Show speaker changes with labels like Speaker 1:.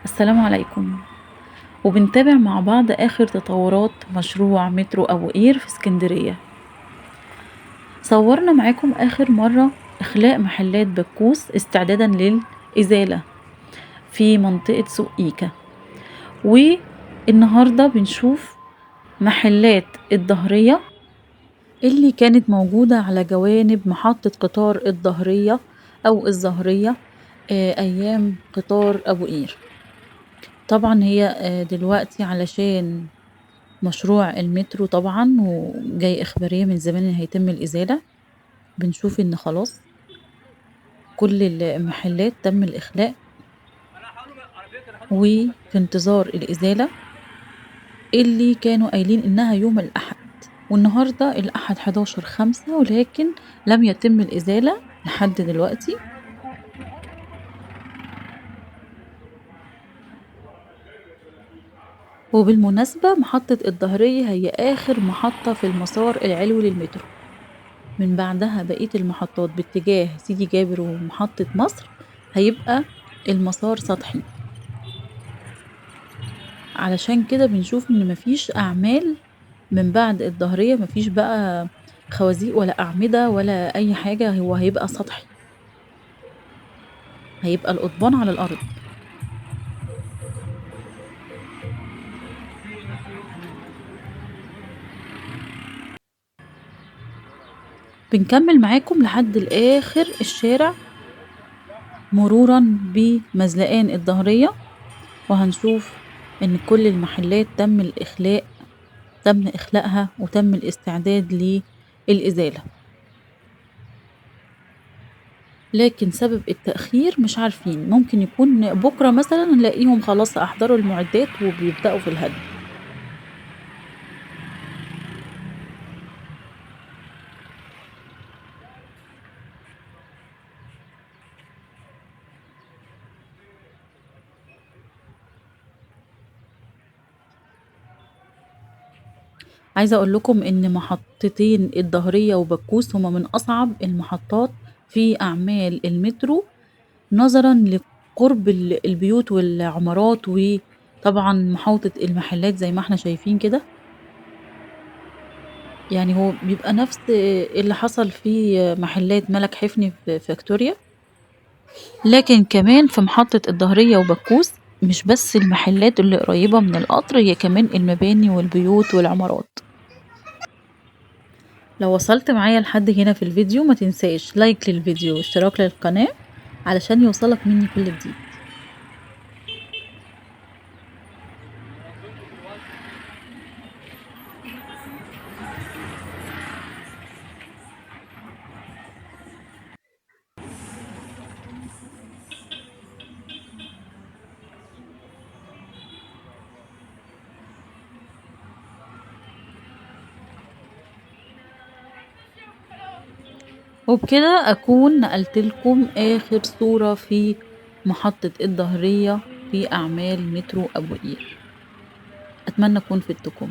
Speaker 1: السلام عليكم. وبنتابع مع بعض آخر تطورات مشروع مترو أبو قير في اسكندرية. صورنا معاكم آخر مرة إخلاء محلات بكوس استعدادا للإزالة في منطقة سوق إيكا، والنهاردة بنشوف محلات الظهرية اللي كانت موجودة على جوانب محطة قطار الظهرية أو الظهرية أيام قطار أبو قير. طبعا هي دلوقتي علشان مشروع المترو طبعًا وجاي إخبارية من زمان إن هيتم الإزالة، بنشوف إن خلاص كل المحلات تم الإخلاء وفي انتظار الإزالة اللي كانوا قايلين إنها يوم الأحد، والنهارده الأحد 11/5 ولكن لم يتم الإزالة لحد دلوقتي. وبالمناسبة محطة الضهرية هي آخر محطة في المسار العلوي للمترو، من بعدها بقية المحطات باتجاه سيدي جابر ومحطة مصر هيبقى المسار سطحي، علشان كده بنشوف إن ما فيش أعمال من بعد الضهرية، ما فيش بقى خوازيق ولا أعمدة ولا أي حاجة، هو هيبقى سطحي، هيبقى القضبان على الأرض. بنكمل معاكم لحد الآخر الشارع مرورًا بمزلقان الضهرية، وهنشوف إن كل المحلات تم إخلاءها وتم الاستعداد للإزالة. لكن سبب التأخير مش عارفين، ممكن يكون بُكرة مثلًا نلاقيهم خلاص أحضروا المعدات وبيبدأوا في الهدم. عايزة أقول لكم إن محطتين الضهرية وبكوس هُم من أصعب المحطات في أعمال المترو، نظرًا لقرب البيوت والعمارات، وطبعًا محاوطة المحلات زي ما إحنا شايفين كده. يعني هو بيبقى نفس اللي حصل في محلات ملك حفني في فيكتوريا، لكن كمان في محطة الضهرية وبكوس مش بس المحلات اللي قريبة من القطر، هي كمان المباني والبيوت والعمارات. لو وصلت معايا لحد هنا في الفيديو ما تنساش لايك للفيديو واشتراك للقناة علشان يوصلك مني كل جديد. وبكده أكون نقلت لكم آخر صورة في محطة الضهرية في أعمال مترو أبو قير. أتمنى أكون فدتكم.